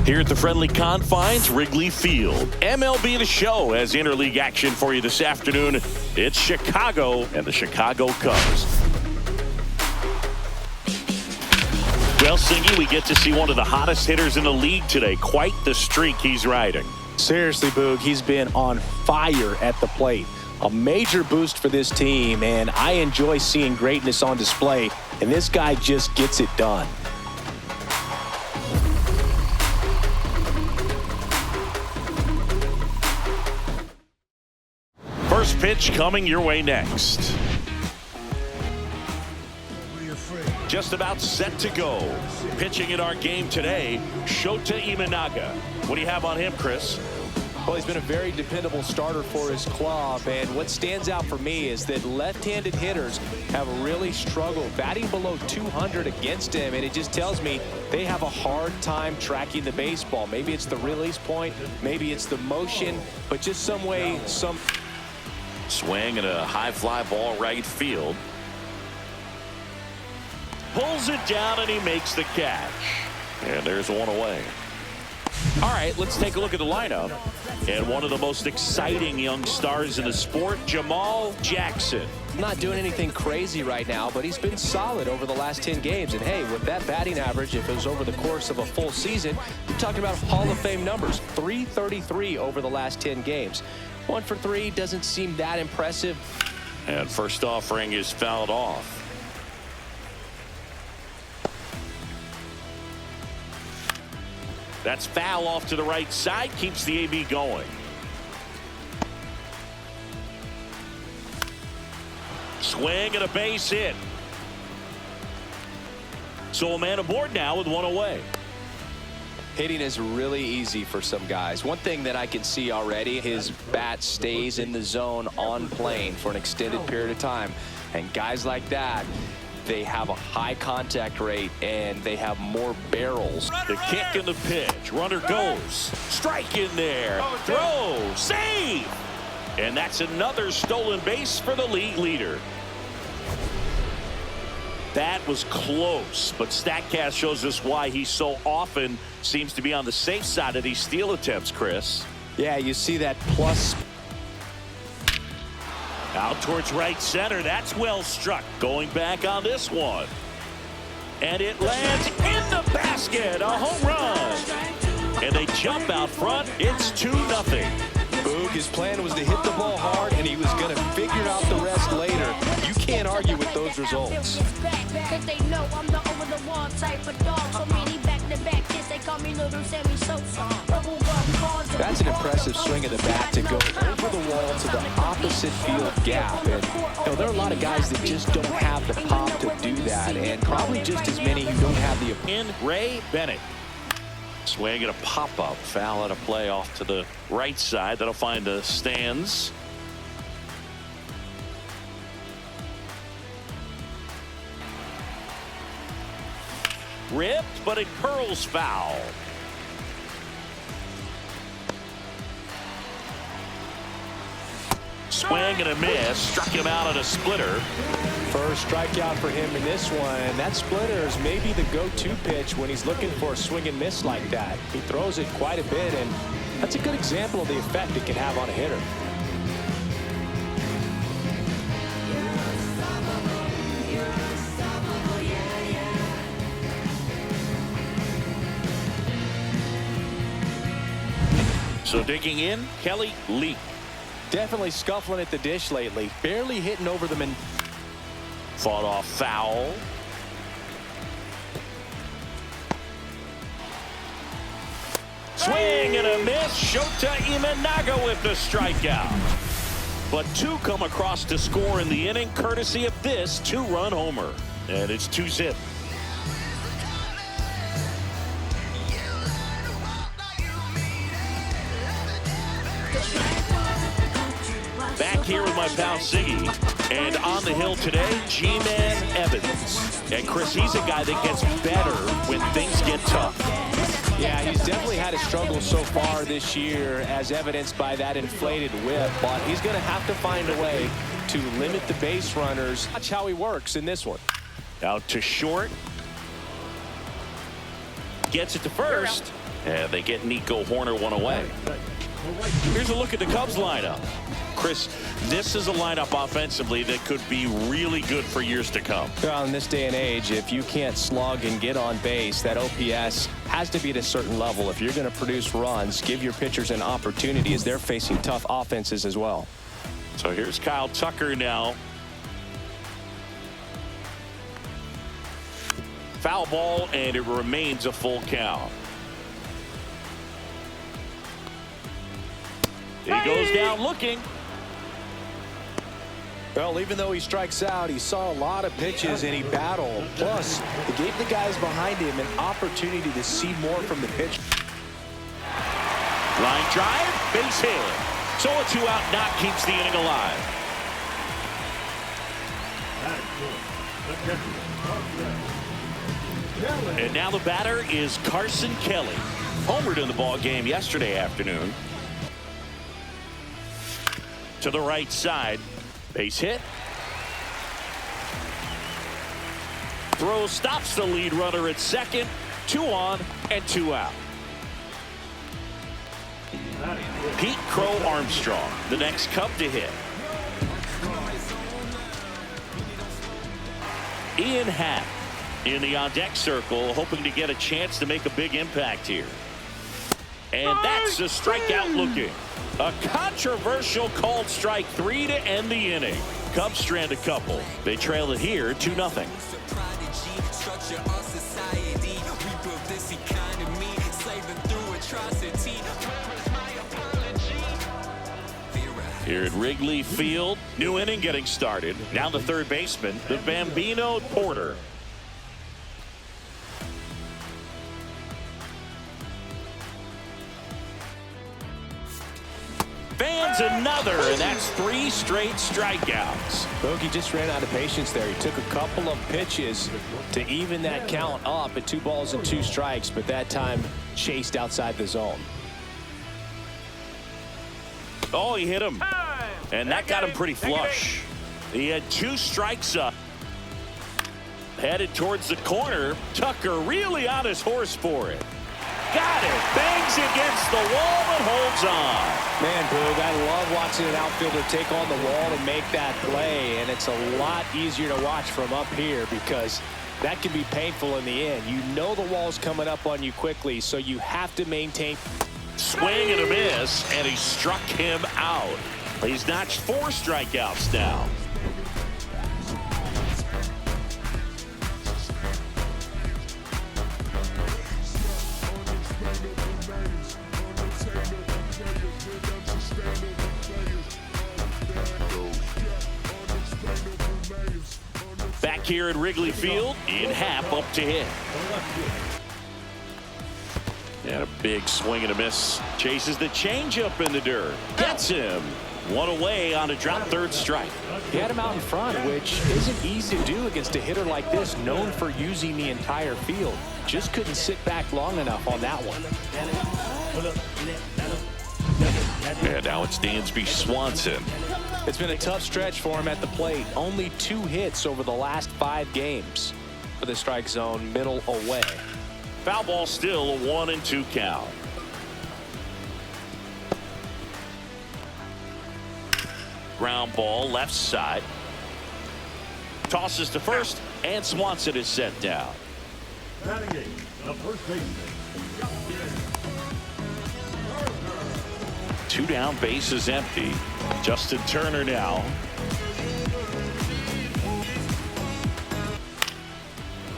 Here at the friendly confines, Wrigley Field. MLB The Show has interleague action for you this afternoon. It's Chicago and the Chicago Cubs. Well, Singy, we get to see one of the hottest hitters in the league today. Quite the streak he's riding. Seriously, Boog, he's been on fire at the plate. A major boost for this team, and I enjoy seeing greatness on display, and this guy just gets it done. First pitch coming your way next. Just about set to go. Pitching in our game today, Shota Imanaga. What do you have on him, Chris? Well, he's been a very dependable starter for his club, and what stands out for me is that left-handed hitters have really struggled batting below 200 against him, and it just tells me they have a hard time tracking the baseball. Maybe it's the release point, maybe it's the motion, but just some way, Swing and a high fly ball right field. Pulls it down and he makes the catch. And there's one away. All right, let's take a look at the lineup. And one of the most exciting young stars in the sport, Jamal Jackson. Not doing anything crazy right now, but he's been solid over the last 10 games. And hey, with that batting average, if it was over the course of a full season, you're talking about Hall of Fame numbers. .333 over the last 10 games. 1 for 3 doesn't seem that impressive. And first offering is fouled off. That's foul off to the right side, keeps the AB going. Swing and a base hit. So a man aboard now with one away. Hitting is really easy for some guys. One thing that I can see already, his bat stays in the zone on plane for an extended period of time. And guys like that, they have a high contact rate and they have more barrels. The kick and the pitch. Runner goes. Strike in there. Throw. Save. And that's another stolen base for the league leader. That was close, but StatCast shows us why he so often seems to be on the safe side of these steal attempts, Chris. Yeah, you see that plus. Out towards right center. That's well struck. Going back on this one. And it lands in the basket. A home run. And they jump out front. It's 2-0. Boog, his plan was to hit the ball hard, and he was going to figure out the rest later. You can't argue with those results. That's an impressive swing of the bat to go over the wall to the opposite field gap. And there are a lot of guys that just don't have the pop to do that, and probably just as many who don't have the. In Ray Bennett. Swing and a pop-up. Foul at a play off to the right side. That'll find the stands. Ripped, but it curls foul. Swing and a miss. Struck him out at a splitter. First strikeout for him in this one. That splitter is maybe the go-to pitch when he's looking for a swing and miss like that. He throws it quite a bit, and that's a good example of the effect it can have on a hitter. So digging in, Kelly Lee. Definitely scuffling at the dish lately. Barely hitting over the man. Fought off foul. Swing and a miss. Shota Imanaga with the strikeout. But 2 come across to score in the inning, courtesy of this 2-run homer. And it's 2-0. Back here with my pal Siggy, and on the hill today, G-Man Evans. And Chris, he's a guy that gets better when things get tough. Yeah, he's definitely had a struggle so far this year, as evidenced by that inflated whip, but he's going to have to find a way to limit the base runners. Watch how he works in this one. Out to short. gets it to first, and they get Nico Hoerner one away. Here's a look at the Cubs lineup. Chris, this is a lineup offensively that could be really good for years to come. Well, in this day and age, if you can't slug and get on base, that OPS has to be at a certain level. If you're going to produce runs, give your pitchers an opportunity as they're facing tough offenses as well. So here's Kyle Tucker now. Foul ball, and it remains a full count. He goes down looking. Well, even though he strikes out, he saw a lot of pitches and he battled. Plus, it gave the guys behind him an opportunity to see more from the pitch. Line drive, base hit. So a 2-out knock keeps the inning alive. And now the batter is Carson Kelly. Homered in the ball game yesterday afternoon. To the right side. Base hit. Throw stops the lead runner at second. 2 on and 2 out. Pete Crow Armstrong, the next Cub to hit. Ian Happ in the on-deck circle, hoping to get a chance to make a big impact here. And that's a strikeout looking. A controversial called strike 3 to end the inning. Cubs strand a couple. They trail it here 2-0. Here at Wrigley Field, new inning getting started. Now the third baseman, the Bambino Porter. Fans another, and that's 3 straight strikeouts. Bogey just ran out of patience there. He took a couple of pitches to even that count up at 2 balls and 2 strikes, but that time chased outside the zone. Oh, he hit him. And that got him pretty flush. He had 2 strikes up. Headed towards the corner. Tucker really on his horse for it. Got it. Bangs against the wall and holds on. Man, Boog, I love watching an outfielder take on the wall and make that play. And it's a lot easier to watch from up here because that can be painful in the end. You know the wall's coming up on you quickly, so you have to maintain. Swing and a miss, and he struck him out. He's notched 4 strikeouts now. Back here at Wrigley Field, Ian Happ up to hit. And a big swing and a miss. Chases the changeup in the dirt. Gets him. 1 away on a drop, 3rd strike. He had him out in front, which isn't easy to do against a hitter like this, known for using the entire field. Just couldn't sit back long enough on that one. And now it's Dansby Swanson. It's been a tough stretch for him at the plate. Only 2 hits over the last 5 games for the strike zone, middle away. Foul ball, still a 1-2 count. Ground ball left side. Tosses to first, and Swanson is set down. Batting the first baseman. 2 down, base is empty. Justin Turner now.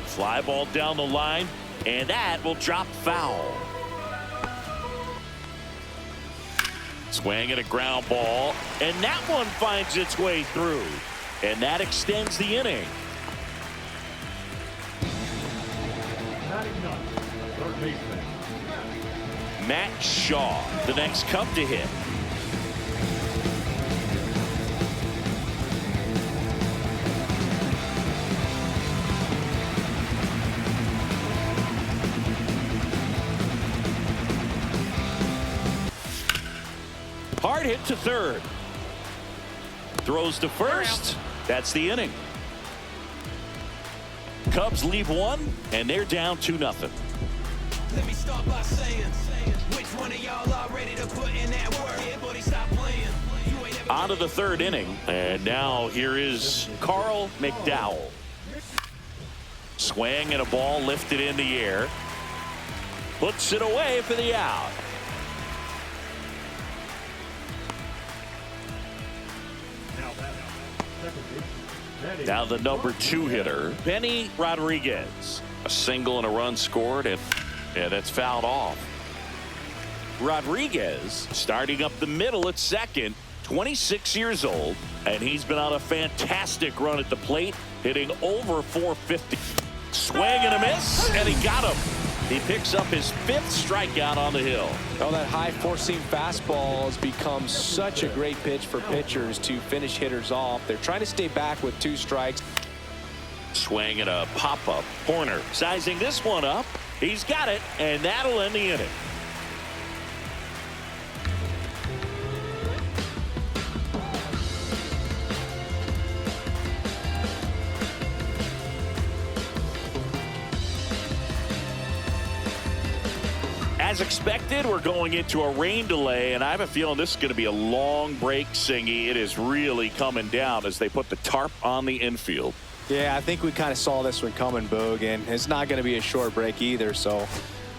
Fly ball down the line, and that will drop foul. Swing and a ground ball, and that one finds its way through, and that extends the inning. Third baseman. Matt Shaw, the next Cub to hit. Hard hit to third. Throws to first. That's the inning. Cubs leave 1, and they're down 2-0. Let me start by saying, which one of y'all are ready to put in that work? Everybody stop playing. On to the third inning, and now here is Carl McDowell. Swing and a ball lifted in the air. Puts it away for the out. Now the number 2 hitter, Benny Rodriguez. A single and a run scored, and it's fouled off. Rodriguez starting up the middle at second, 26 years old, and he's been on a fantastic run at the plate, hitting over 450. Swing and a miss, and he got him. He picks up his 5th strikeout on the hill. Oh, that high four-seam fastball has become such a great pitch for pitchers to finish hitters off. They're trying to stay back with 2 strikes. Swing and a pop-up. Horner sizing this one up. He's got it, and that'll end the inning. As expected, we're going into a rain delay, and I have a feeling this is going to be a long break, Singy. It is really coming down as they put the tarp on the infield. Yeah, I think we kind of saw this one coming, Boog, and it's not going to be a short break either, so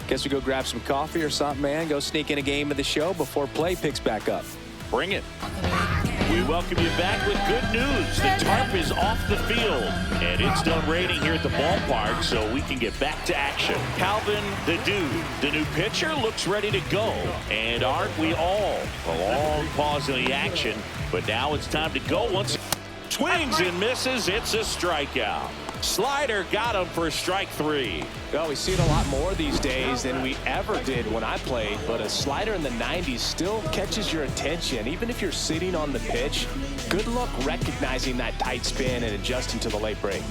guess we go grab some coffee or something, man. Go sneak in a game of the show before play picks back up. Bring it. We welcome you back with good news. The tarp is off the field, and it's done raining here at the ballpark, so we can get back to action. Calvin, the dude, the new pitcher, looks ready to go, and aren't we all? A long pause in the action, but now it's time to go. Once swings and misses, it's a strikeout. Slider got him for strike 3. Well, we see it a lot more these days than we ever did when I played, but a slider in the 90s still catches your attention. Even if you're sitting on the pitch, good luck recognizing that tight spin and adjusting to the late break.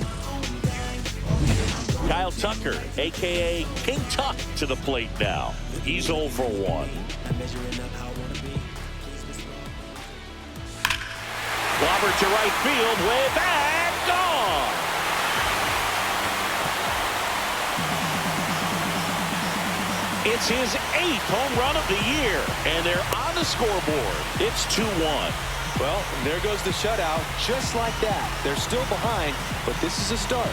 Kyle Tucker, a.k.a. King Tuck, to the plate now. He's 0 for 1. Clobber to right field, way back, gone. It's his 8th home run of the year, and they're on the scoreboard. It's 2-1. Well, there goes the shutout, just like that. They're still behind, but this is a start.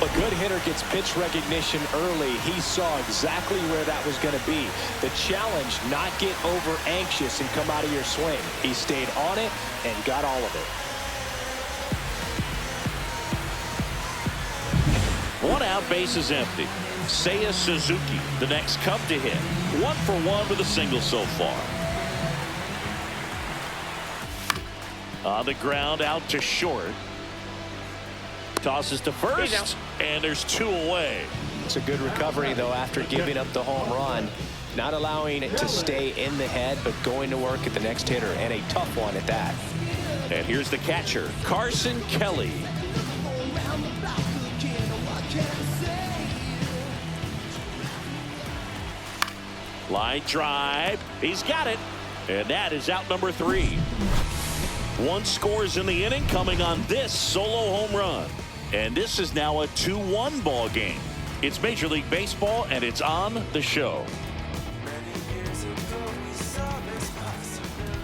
A good hitter gets pitch recognition early. He saw exactly where that was going to be. The challenge, not get over anxious and come out of your swing. He stayed on it and got all of it. 1 out, base is empty. Seiya Suzuki, the next Cub to hit. 1 for 1 with a single so far. On the ground, out to short. Tosses to first, and there's 2 away. It's a good recovery, though, after giving up the home run. Not allowing it to stay in the head, but going to work at the next hitter, and a tough one at that. And here's the catcher, Carson Kelly. Line drive. He's got it. And that is out number 3. 1 scores in the inning, coming on this solo home run. And this is now a 2-1 ball game. It's Major League Baseball, and it's on the show.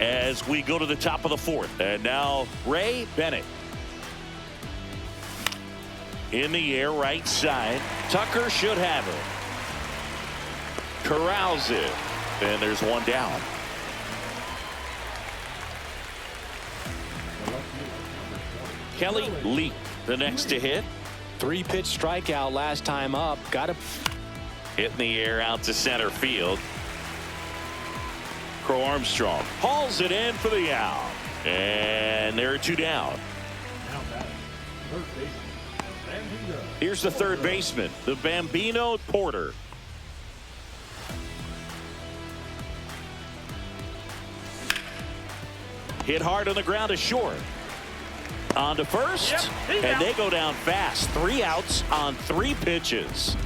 As we go to the top of the 4th. And now Ray Bennett. In the air, right side. Tucker should have it. Corrals it. And there's 1 down. Kelly Leak, the next to hit. 3-pitch strikeout last time up. Got a hit in the air out to center field. Crow Armstrong hauls it in for the out. And there are 2 down. Here's the third baseman, the Bambino Porter. Hit hard on the ground to short. On to first, and they go down fast. 3 outs on 3 pitches.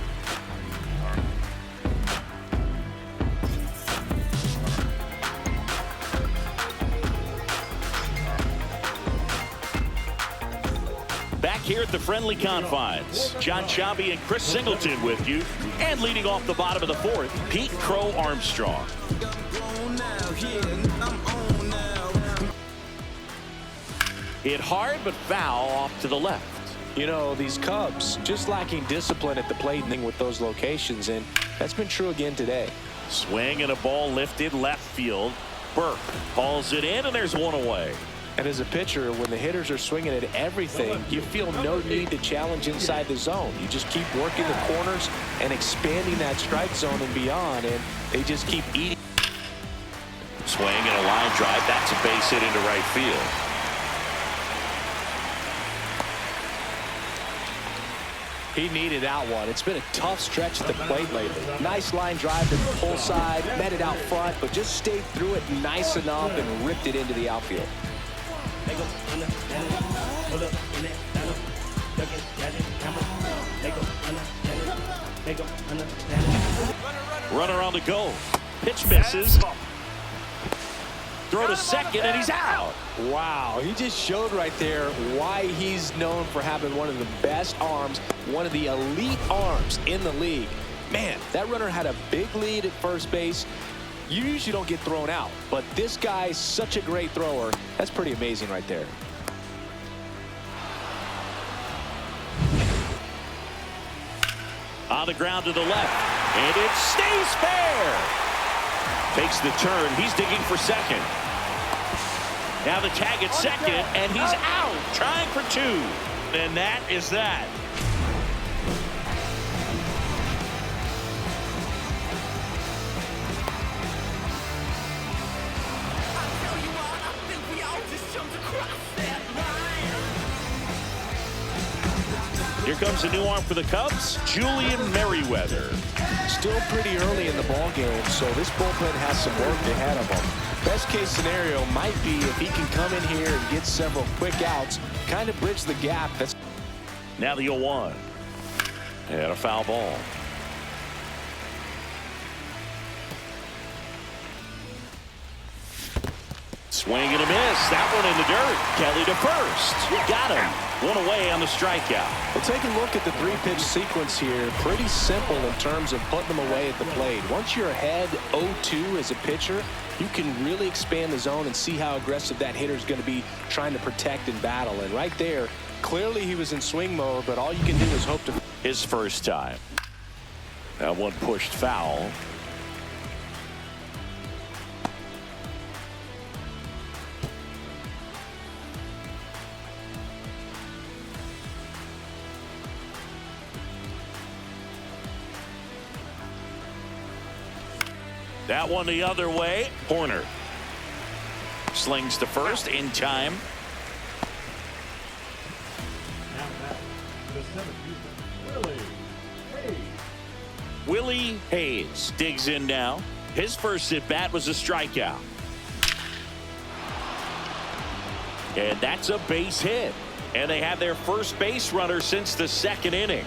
Back here at the friendly confines, John Chabi and Chris Singleton with you. And leading off the bottom of the fourth, Pete Crow Armstrong. Hit hard but foul off to the left. You know, these Cubs just lacking discipline at the plate with those locations, and that's been true again today. Swing and a ball lifted left field. Burke hauls it in, and there's one away. And as a pitcher, when the hitters are swinging at everything, you feel no need to challenge inside the zone. You just keep working the corners and expanding that strike zone and beyond, and they just keep eating. Swing and a line drive. That's a base hit into right field. He needed that one. It's been a tough stretch at the plate lately. Nice line drive to the pull side, met it out front, but just stayed through it nice enough and ripped it into the outfield. Runner on the go. Pitch misses. Throw to second, and he's out. Wow, he just showed right there why he's known for having one of the best arms, one of the elite arms in the league. Man, that runner had a big lead at first base. You usually don't get thrown out, but this guy's such a great thrower. That's pretty amazing right there. On the ground to the left, and it stays fair. Takes the turn. He's digging for second. Now the tag at second, and he's out, trying for two. And that is that. Here comes a new arm for the Cubs, Julian Merriweather. Still pretty early in the ball game, so this bullpen has some work ahead of him. Best case scenario might be if he can come in here and get several quick outs, kind of bridge the gap. That's now the 0-1. And a foul ball. Swing and a miss. That one in the dirt. Kelly to first. Got him. One away on the strikeout. Well, take a look at the three-pitch sequence here. Pretty simple in terms of putting them away at the plate. Once you're ahead 0-2 as a pitcher, you can really expand the zone and see how aggressive that hitter is going to be trying to protect and battle. And right there, clearly he was in swing mode, but all you can do is hope to. His first time. That one pushed foul. That one the other way. Horner slings to first in time. Now back to the seventh, Willie Hayes digs in now. His first at bat was a strikeout. And that's a base hit. And they have their first base runner since the second inning.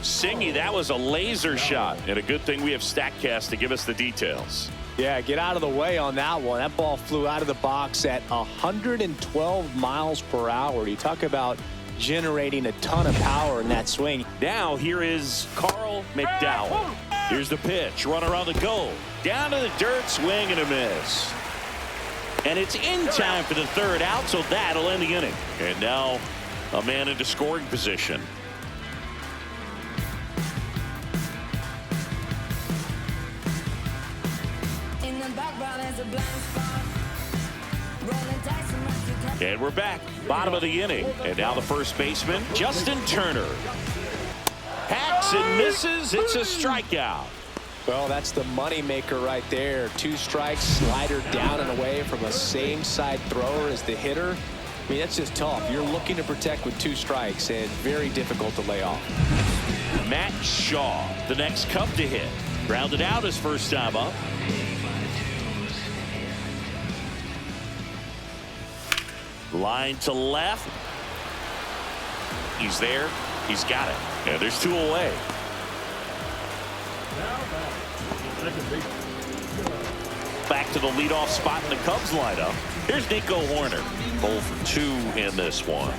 Singy, that was a laser shot, and a good thing we have StatCast to give us the details. Yeah, get out of the way on that one. That ball flew out of the box at 112 miles per hour. You talk about generating a ton of power in that swing. Now here is Carl McDowell. Here's the pitch. Runner on the go. Down to the dirt, swing and a miss. And it's in time for the third out, so that'll end the inning. And now a man into scoring position. And we're back, bottom of the inning. And now the first baseman, Justin Turner. Hacks and misses. It's a strikeout. Well, that's the money maker right there. 2 strikes, slider down and away from a same side thrower as the hitter. I mean, that's just tough. You're looking to protect with 2 strikes and very difficult to lay off. Matt Shaw, the next Cub to hit. Grounded out his first time up. Line to left. He's there. He's got it. Yeah, there's 2 away. now back to the second base. back to the leadoff spot in the Cubs lineup. Here's Nico Horner. 0 for 2 in this one.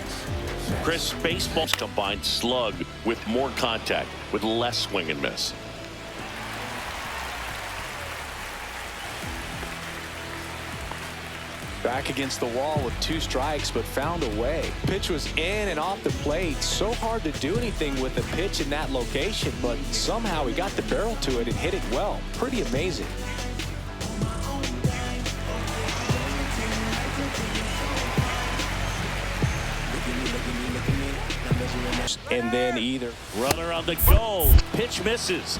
Chris, baseball's combined slug with more contact, with less swing and miss. Back against the wall with 2 strikes, but found a way. Pitch was in and off the plate. So hard to do anything with a pitch in that location, but somehow he got the barrel to it and hit it well. Pretty amazing. And then either runner on the goal. Pitch misses.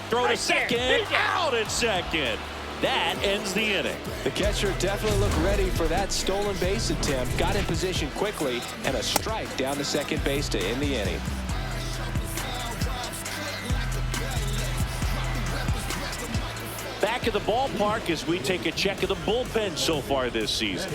Throw to second. Out at second. That ends the inning. The catcher definitely looked ready for that stolen base attempt. Got in position quickly, and a strike down to second base to end the inning. Back at the ballpark as we take a check of the bullpen so far this season.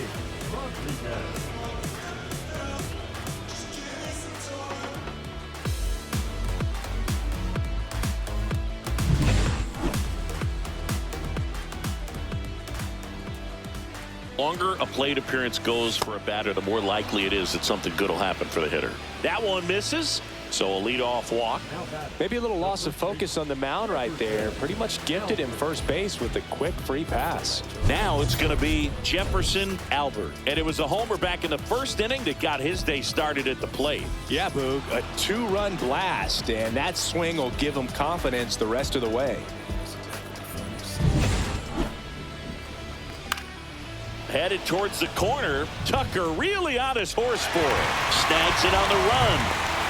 Longer a plate appearance goes for a batter, the more likely it is that something good will happen for the hitter. That one misses, so a leadoff walk. Maybe a little loss of focus on the mound right there. Pretty much gifted him first base with a quick free pass. Now it's going to be Jefferson Albert. And it was a homer back in the first inning that got his day started at the plate. Yeah, Boog, a 2-run blast, and that swing will give him confidence the rest of the way. Headed towards the corner. Tucker really on his horse for it. Snags it on the run.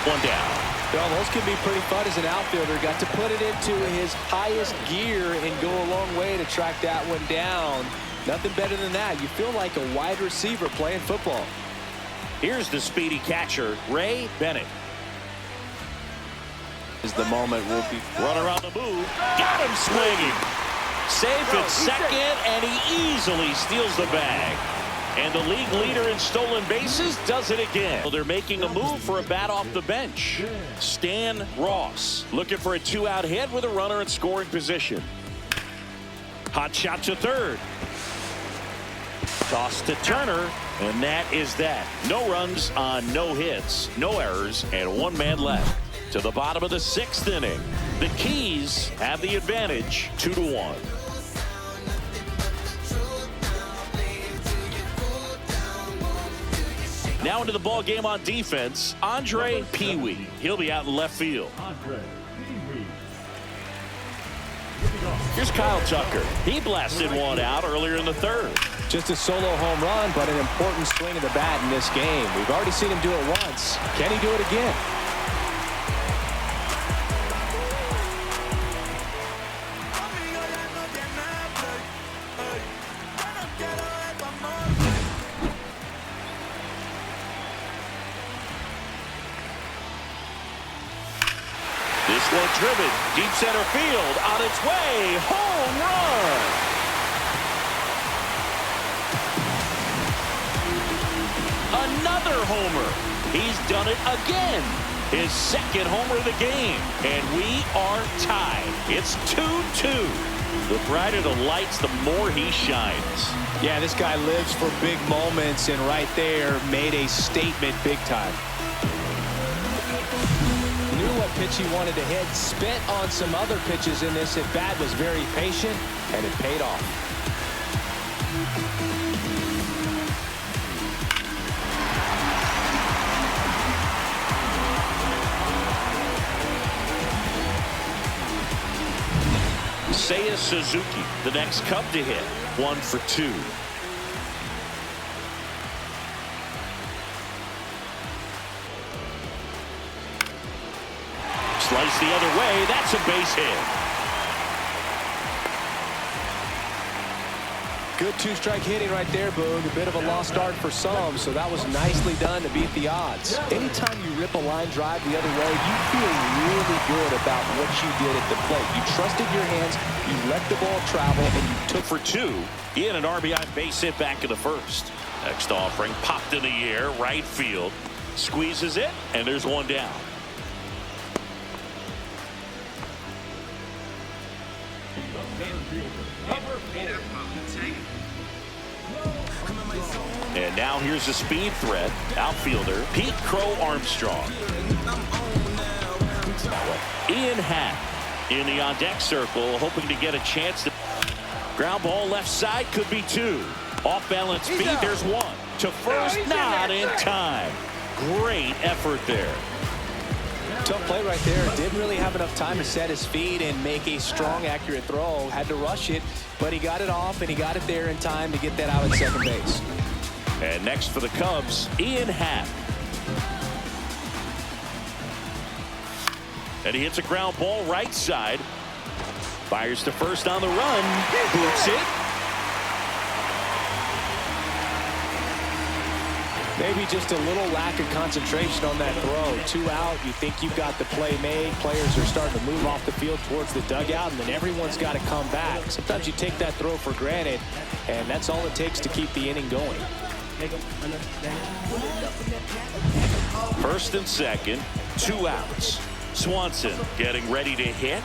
One down. Well, those can be pretty fun as an outfielder. Got to put it into his highest gear and go a long way to track that one down. Nothing better than that. You feel like a wide receiver playing football. Here's the speedy catcher, Ray Bennett. Is the moment will be. Runner on the move. Got him swinging. Safe at second, and he easily steals the bag. And the league leader in stolen bases does it again. Well, they're making a move for a bat off the bench. Stan Ross looking for a 2-out hit with a runner in scoring position. Hot shot to third. Toss to Turner, and that is that. No runs on no hits, no errors, and 1 man left. To the bottom of the 6th inning. The Keys have the advantage, 2-1. Now into the ball game on defense, Andre Pee-wee. He'll be out in left field. Here's Kyle Tucker. He blasted one out earlier in the 3rd. Just a solo home run, but an important swing of the bat in this game. We've already seen him do it once. Can he do it again? This one driven deep center field on its way. Home run. Another homer. He's done it again. His 2nd homer of the game. And we are tied. It's 2-2. The brighter the lights, the more he shines. Yeah, this guy lives for big moments, and right there made a statement big time. Knew what pitch he wanted to hit, spent on some other pitches in this at bat, was very patient, and it paid off. Seiya Suzuki, the next Cub to hit, 1 for 2. Slice the other way. That's a base hit. Good 2-strike hitting right there, Boog. A bit of a lost start for some, so that was nicely done to beat the odds. Anytime you rip a line drive the other way, you feel really good about what you did at the plate. You trusted your hands, you let the ball travel, and you took for 2 in an RBI base hit back in the 1st. Next offering popped in the air, right field. Squeezes it, and there's 1 down. And now here's a speed threat, outfielder Pete Crow Armstrong. Ian Happ in the on-deck circle, hoping to get a chance to. Ground ball left side, could be two. Off-balance speed, there's one. To first, not in time. Great effort there. Tough play right there. Didn't really have enough time to set his feet and make a strong, accurate throw. Had to rush it, but he got it off, and he got it there in time to get that out at second base. And next for the Cubs, Ian Happ. And he hits a ground ball right side. Fires to first on the run. Boots it. Maybe just a little lack of concentration on that throw. 2 out. You think you've got the play made. Players are starting to move off the field towards the dugout, and then everyone's got to come back. Sometimes you take that throw for granted, and that's all it takes to keep the inning going. First and second, 2 outs. Swanson getting ready to hit.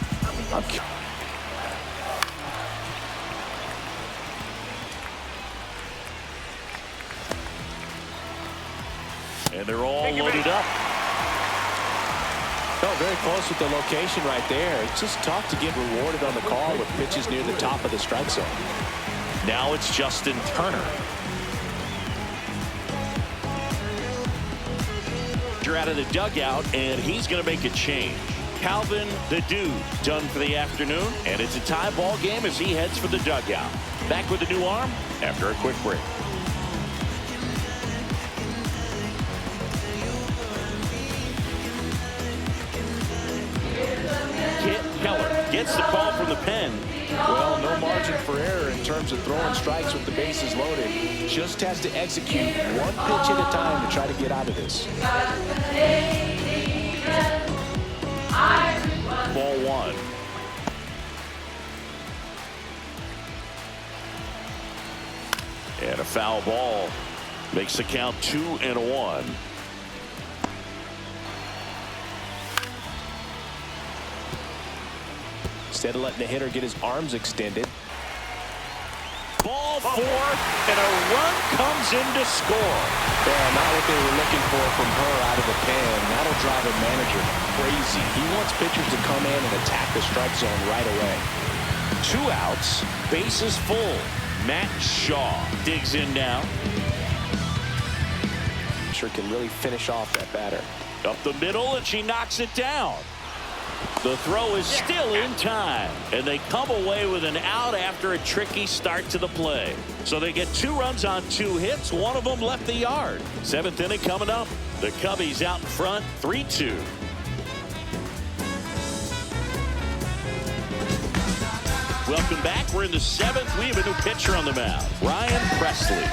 And they're all loaded up. Oh, very close with the location right there. It's just tough to get rewarded on the call with pitches near the top of the strike zone. Now it's Justin Turner. Out of the dugout, and he's going to make a change. Calvin the Dude done for the afternoon, and it's a tie ball game as he heads for the dugout. Back with a new arm after a quick break. Kit Keller gets the call from the pen. Well, no margin for error in terms of throwing strikes with the bases loaded. Just has to execute one pitch at a time to try to get out of this. Ball one. And a foul ball makes the count 2-1. Instead of letting the hitter get his arms extended. Ball four, and a run comes in to score. Yeah, not what they were looking for from her out of the pen. That'll drive a manager crazy. He wants pitchers to come in and attack the strike zone right away. 2 outs, bases full. Matt Shaw digs in now. Sure can really finish off that batter. Up the middle, and she knocks it down. The throw is still in time, and they come away with an out after a tricky start to the play. So they get 2 runs on 2 hits. One of them left the yard. 7th inning coming up. The Cubbies out in front, 3-2. Welcome back. We're in the 7th. We have a new pitcher on the mound, Ryan Presley.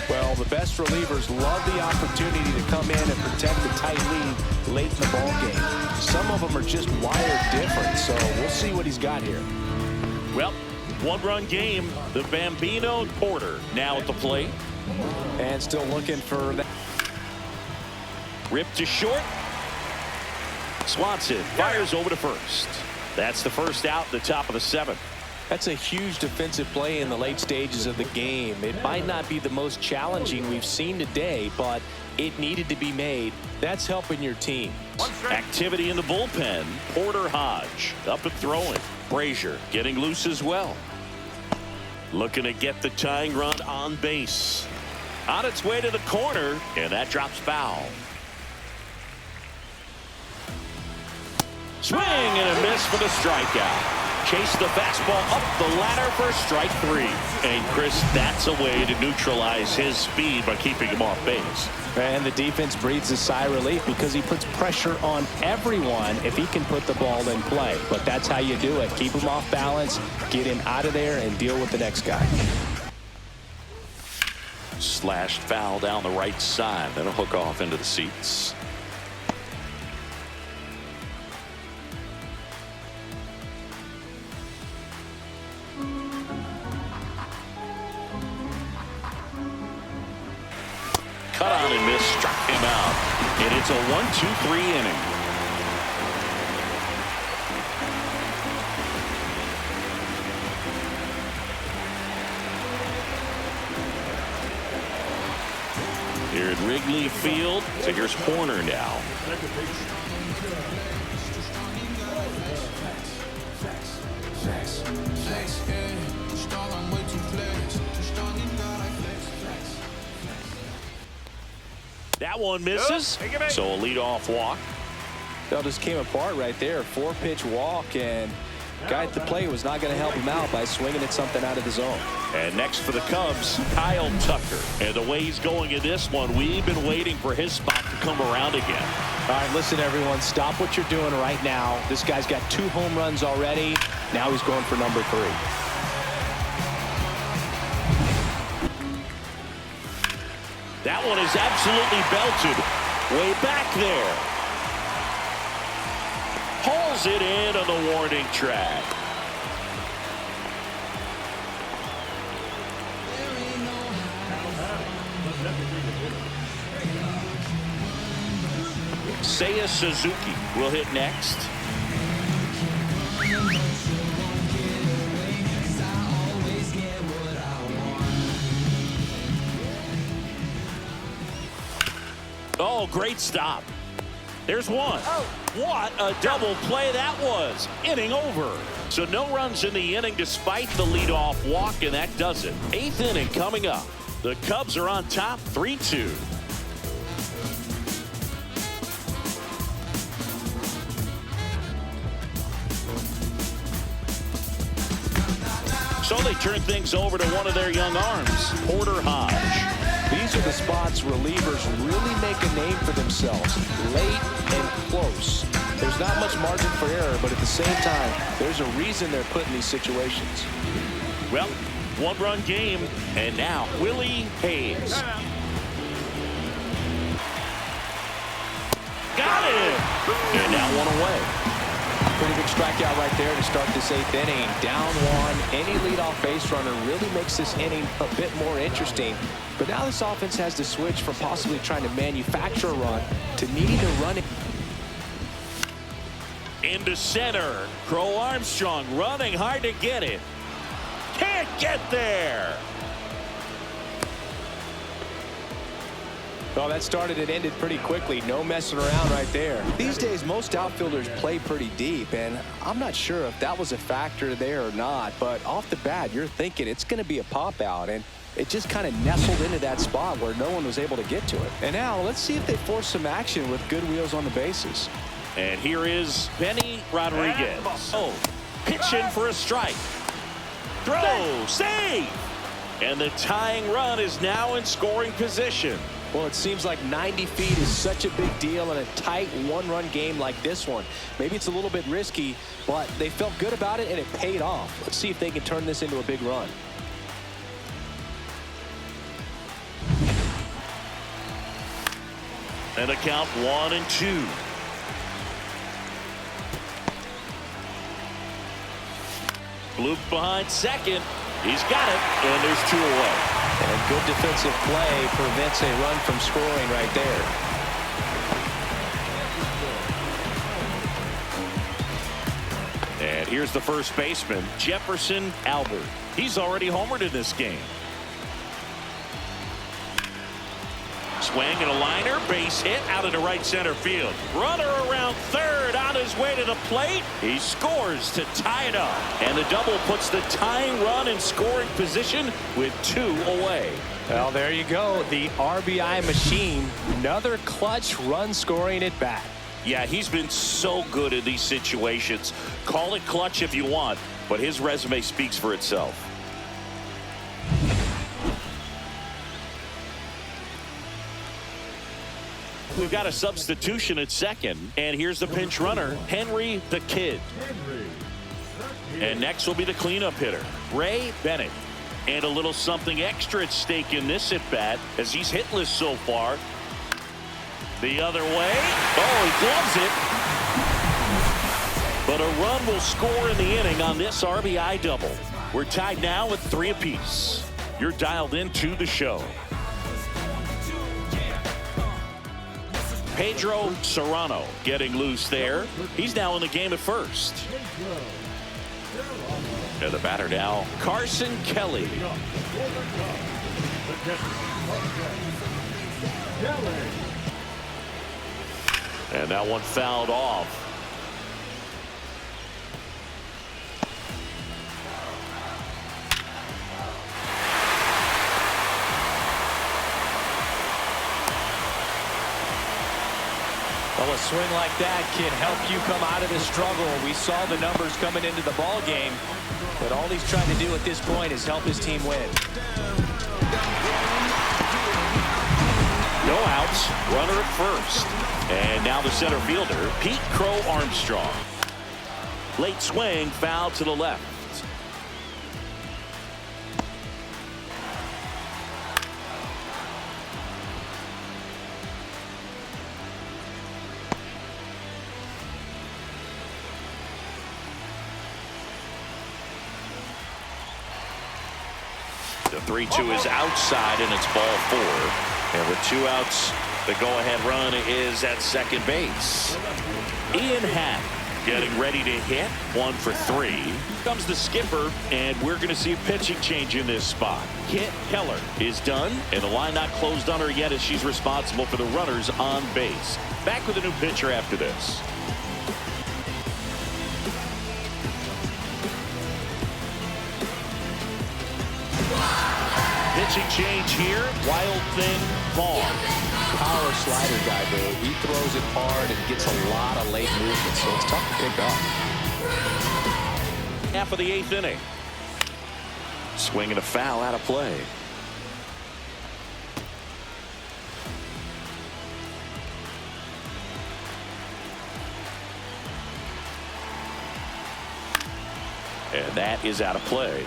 Well, the best relievers love the opportunity to come in and protect the tight lead late in the ball game. Some of them are just wired different, so we'll see what he's got here. Well, 1-run game. The Bambino Porter now at the plate. And still looking for that. Ripped to short. Swanson fires over to first. That's the first out, the top of the 7th. That's a huge defensive play in the late stages of the game. It might not be the most challenging we've seen today, but it needed to be made. That's helping your team. Activity in the bullpen. Porter Hodge up and throwing. Brazier getting loose as well. Looking to get the tying run on base. On its way to the corner, and that drops foul. Swing and a miss for the strikeout. Chase the fastball up the ladder for strike 3. And Chris, that's a way to neutralize his speed by keeping him off base. And the defense breathes a sigh of relief because he puts pressure on everyone if he can put the ball in play. But that's how you do it. Keep him off balance, get him out of there, and deal with the next guy. Slashed foul down the right side. That'll hook off into the seats. Cut on and miss, struck him out. And it's a 1-2-3 inning. at Wrigley Field. So here's Horner now. That one misses. So a leadoff walk. That just came apart right there. 4-pitch walk, and guy at the plate was not going to help him out by swinging at something out of the zone. And next for the Cubs, Kyle Tucker. And the way he's going in this one, we've been waiting for his spot to come around again. All right, listen, everyone, stop what you're doing right now. This guy's got 2 home runs already. Now he's going for number 3. That one is absolutely belted. Way back there. Hauls it in on the warning track. Seiya Suzuki will hit next. Oh, great stop. There's one. Oh, what a double play that was. Inning over. So no runs in the inning despite the leadoff walk, and that does it. 8th inning coming up. The Cubs are on top 3-2. So they turn things over to one of their young arms, Porter Hodge. These are the spots relievers really make a name for themselves, late and close. There's not much margin for error, but at the same time, there's a reason they're put in these situations. Well, 1-run game, and now Willie Hayes. Got it! And now 1 away. Pretty big strikeout right there to start this 8th inning. Down 1. Any leadoff base runner really makes this inning a bit more interesting. But now this offense has to switch from possibly trying to manufacture a run to needing to run it. Into center. Crow Armstrong running hard to get it. Can't get there. Oh, that started and ended pretty quickly. No messing around right there. These days, most outfielders play pretty deep, and I'm not sure if that was a factor there or not, but off the bat, you're thinking it's going to be a pop out, and it just kind of nestled into that spot where no one was able to get to it. And now, let's see if they force some action with good wheels on the bases. And here is Benny Rodriguez. Oh, pitching for a strike. Throw, save! And the tying run is now in scoring position. Well, it seems like 90 feet is such a big deal in a tight 1-run game like this one. Maybe it's a little bit risky, but they felt good about it, and it paid off. Let's see if they can turn this into a big run. And the count 1-2. Bloop behind second. He's got it, and there's 2 away. And good defensive play prevents a run from scoring right there. And here's the first baseman, Jefferson Albert. He's already homered in this game. Swing and a liner, base hit out into right center field. Runner around third on his way to the plate. He scores to tie it up. And the double puts the tying run in scoring position with 2 away. Well, there you go. The RBI machine. Another clutch run scoring at bat. Yeah, he's been so good in these situations. Call it clutch if you want, but his resume speaks for itself. We've got a substitution at second, and here's the pinch runner, Henry the Kid. And next will be the cleanup hitter, Ray Bennett. And a little something extra at stake in this at bat as he's hitless so far. The other way. Oh, he gloves it. But a run will score in the inning on this RBI double. We're tied now with 3 apiece. You're dialed into the show. Pedro Serrano getting loose there. He's now in the game at first. And the batter now, Carson Kelly. Kelly. And that one fouled off. Well, a swing like that can help you come out of the struggle. We saw the numbers coming into the ball game, but all he's trying to do at this point is help his team win. No outs, runner at first. And now the center fielder, Pete Crow Armstrong. Late swing, foul to the left. The 3-2 is outside, and it's ball 4. And with 2 outs, the go-ahead run is at second base. Ian Happ getting ready to hit. 1 for 3. Here comes the skipper, and we're going to see a pitching change in this spot. Kit Keller is done, and the line not closed on her yet as she's responsible for the runners on base. Back with a new pitcher after this. Pitching change here. Wild Thing Vaughn. Power slider guy, though. He throws it hard and gets a lot of late movement, so it's tough to pick up. Half of the 8th inning. Swinging a foul out of play. And that is out of play.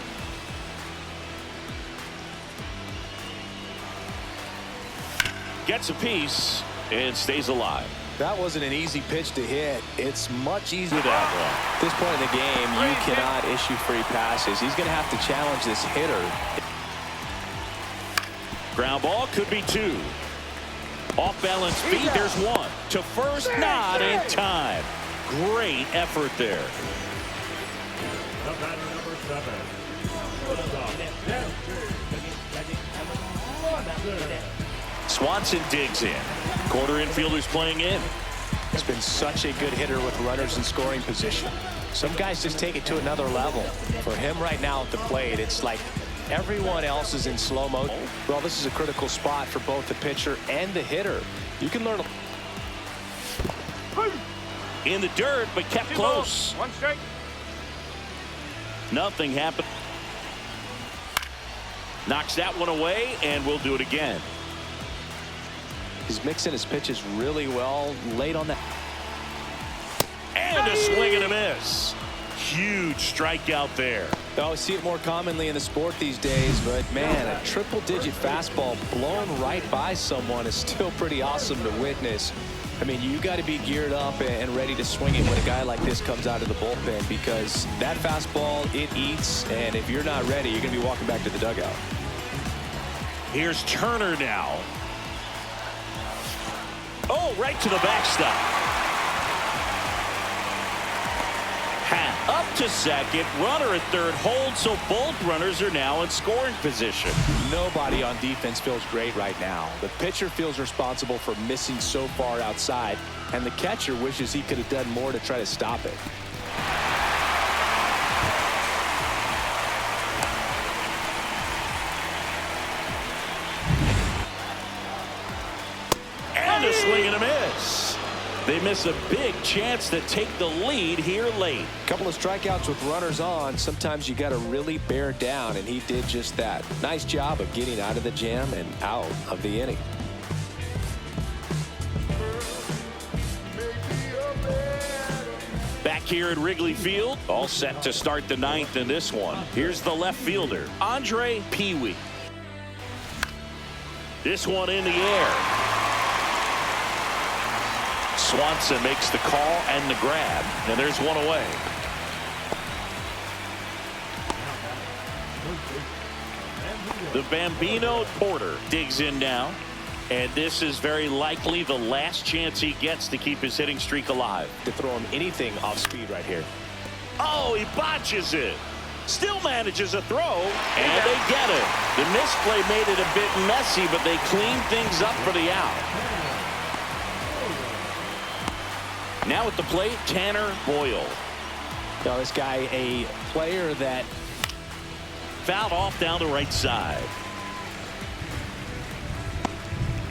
Gets a piece and stays alive. That wasn't an easy pitch to hit. It's much easier. That At this point in the game, you cannot issue free passes. He's going to have to challenge this hitter. Ground ball, could be 2. Off balance feet, there's 1. To first, not in time. Great effort there. The batter number 7. Swanson digs in. Quarter infielders playing in. He's been such a good hitter with runners in scoring position. Some guys just take it to another level. For him right now at the plate, it's like everyone else is in slow motion. Well, this is a critical spot for both the pitcher and the hitter. You can learn. In the dirt, but kept close. 1 strike. Nothing happened. Knocks that one away, and we'll do it again. He's mixing his pitches really well late on that. And a swing and a miss. Huge strikeout there. Oh, we see it more commonly in the sport these days, but man, a triple-digit fastball blown right by someone is still pretty awesome to witness. I mean, you got to be geared up and ready to swing it when a guy like this comes out of the bullpen, because that fastball, it eats, and if you're not ready, you're going to be walking back to the dugout. Here's Turner now. Oh, right to the backstop. Happ up to second. Runner at third. Hold, so both runners are now in scoring position. Nobody on defense feels great right now. The pitcher feels responsible for missing so far outside, and the catcher wishes he could have done more to try to stop it. And a swing and a miss. They miss a big chance to take the lead here late. A couple of strikeouts with runners on. Sometimes you got to really bear down, and he did just that. Nice job of getting out of the jam and out of the inning. Back here at Wrigley Field, all set to start the 9th in this one. Here's the left fielder, Andre Pee-wee. This one in the air. Swanson makes the call and the grab, and there's one away. The Bambino Porter digs in now, and this is very likely the last chance he gets to keep his hitting streak alive. To throw him anything off speed right here. Oh, he botches it. Still manages a throw, and they get it. The misplay made it a bit messy, but they cleaned things up for the out. Now at the plate, Tanner Boyle. Now this guy, a player that fouled off down the right side.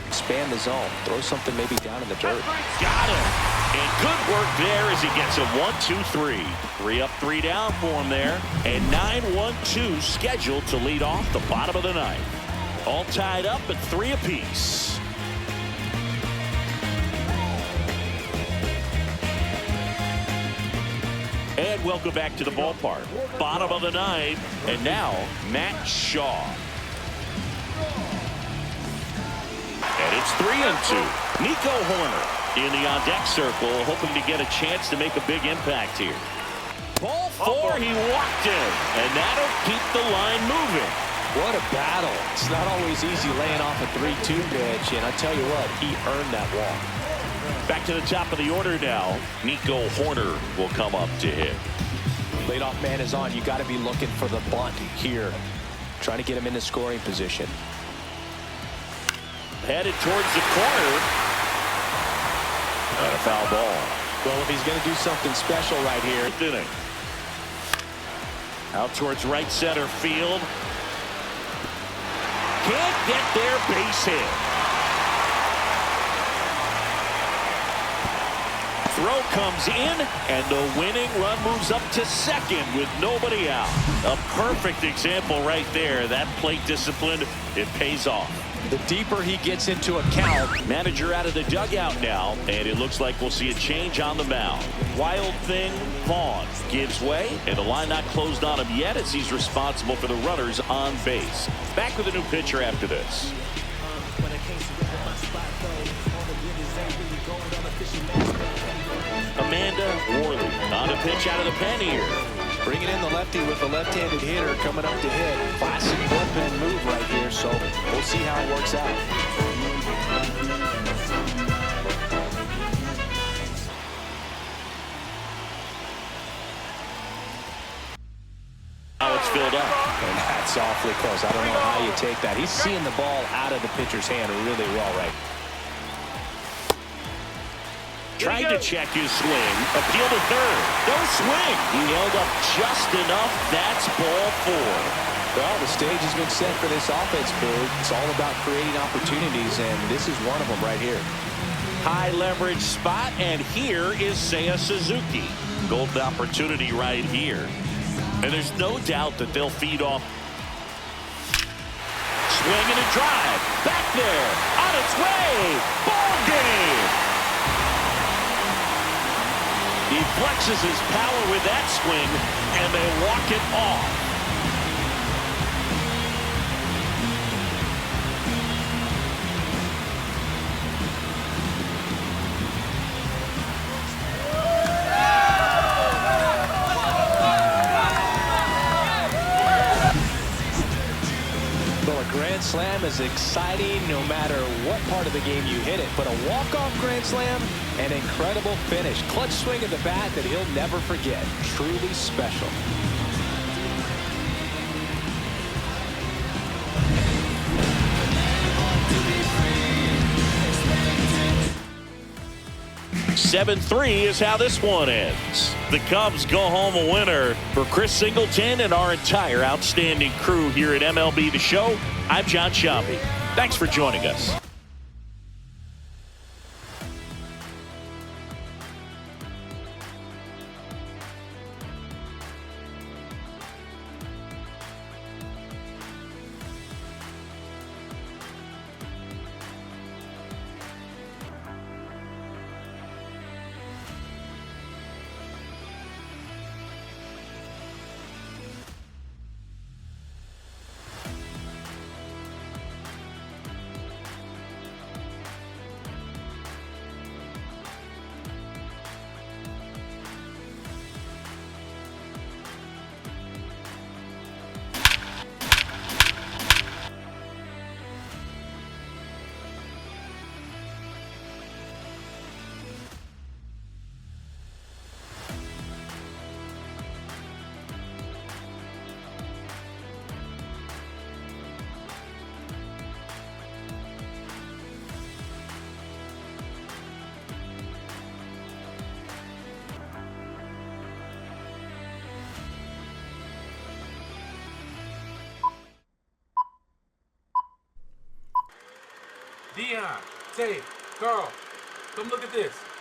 Expand the zone. Throw something maybe down in the dirt. Got him. And good work there as he gets a 1-2-3. 3 up, 3 down for him there. And 9-1-2 scheduled to lead off the bottom of the ninth. All tied up at 3 apiece. And welcome back to the ballpark. Bottom of the ninth. And now Matt Shaw. And it's 3-2. Nico Horner in the on-deck circle, hoping to get a chance to make a big impact here. Ball 4, he walked in, and that'll keep the line moving. What a battle. It's not always easy laying off a 3-2 pitch, and I tell you what, he earned that walk. Back to the top of the order now. Nico Horner will come up to hit. Leadoff man is on. You got to be looking for the bunt here. Trying to get him in the scoring position. Headed towards the corner. And a foul ball. Well, if he's going to do something special right here. Inning. Out towards right center field. Can't get there, base hit. Throw comes in, and the winning run moves up to second with nobody out. A perfect example right there. That plate discipline, it pays off. The deeper he gets into a count. Manager out of the dugout now, and it looks like we'll see a change on the mound. Wild Thing Vaughn gives way, and the line not closed on him yet as he's responsible for the runners on base. Back with a new pitcher after this. Amanda Worley on a pitch out of the pen here. Bringing in the lefty with the left-handed hitter coming up to hit. Classic bullpen move right here, so we'll see how it works out. Now it's filled up. And that's awfully close. I don't know how you take that. He's seeing the ball out of the pitcher's hand really well right. Tried to check his swing. Appeal to third. No swing. He held up just enough. That's ball 4. Well, the stage has been set for this offense, Boog. It's all about creating opportunities, and this is one of them right here. High leverage spot, and here is Seiya Suzuki. Golden opportunity right here. And there's no doubt that they'll feed off. Swing and a drive. Back there. On its way. Ball game. He flexes his power with that swing, and they walk it off. Well, a grand slam is exciting no matter what part of the game you hit it, but a walk-off grand slam, an incredible finish. Clutch swing of the bat that he'll never forget. Truly special. Seven 7-3 is how this one ends. The Cubs go home a winner. For Chris Singleton and our entire outstanding crew here at MLB The Show, I'm John Sciambi. Thanks for joining us. Dion, Tay, Carl, come look at this.